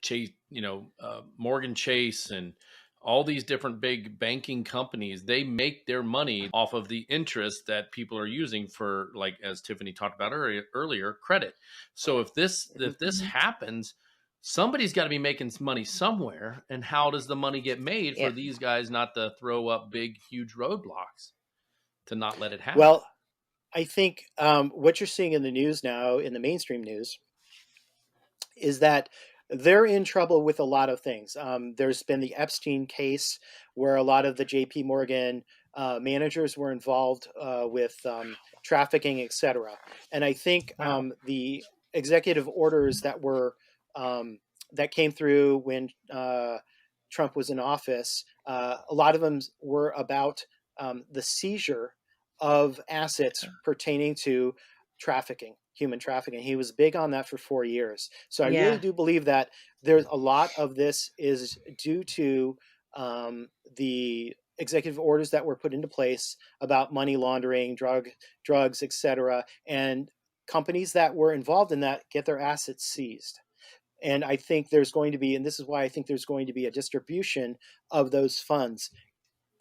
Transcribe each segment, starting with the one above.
Chase, Morgan Chase and all these different big banking companies, they make their money off of the interest that people are using for, like, as Tiffany talked about earlier, credit. So if this happens, somebody's got to be making some money somewhere. And how does the money get made Yeah. for these guys not to throw up big, huge roadblocks to not let it happen? Well, I think what you're seeing in the news now, in the mainstream news, is that they're in trouble with a lot of things. There's been the Epstein case where a lot of the J.P. Morgan managers were involved with trafficking, etc. And I think the executive orders that came through when Trump was in office, a lot of them were about the seizure of assets pertaining to trafficking, human trafficking. He was big on that for 4 years. So I really Yeah. do believe that there's a lot of this is due to the executive orders that were put into place about money laundering, drugs, etc. And companies that were involved in that get their assets seized. And I think there's going to be, and this is why I think there's going to be a distribution of those funds,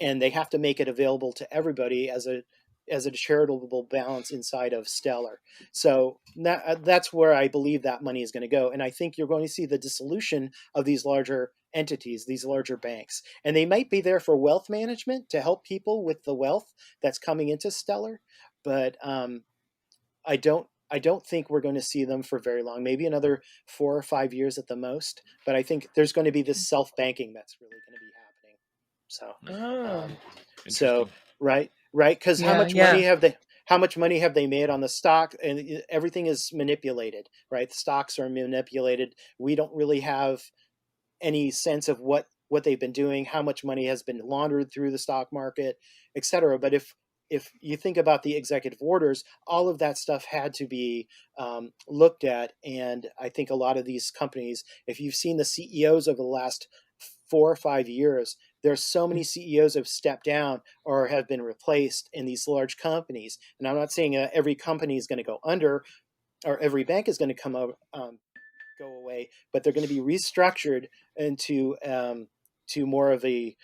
and they have to make it available to everybody as a charitable balance inside of Stellar. So that's where I believe that money is going to go. And I think you're going to see the dissolution of these larger entities, these larger banks. And they might be there for wealth management to help people with the wealth that's coming into Stellar. But I don't think we're going to see them for very long, maybe another 4 or 5 years at the most. But I think there's going to be this self-banking that's really going to be happening. So, Oh. so Interesting. right, because Yeah. Yeah. how much money have they made on the stock? And everything is manipulated, right? The stocks are manipulated. We don't really have any sense of what they've been doing, how much money has been laundered through the stock market, etc. But if you think about the executive orders, all of that stuff had to be looked at. And I think a lot of these companies, if you've seen the CEOs over the last 4 or 5 years, there's so many CEOs have stepped down or have been replaced in these large companies. And I'm not saying every company is going to go under or every bank is going to go away, but they're going to be restructured into to more of a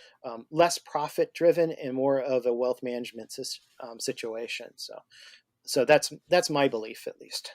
less profit driven and more of a wealth management situation. So that's my belief, at least.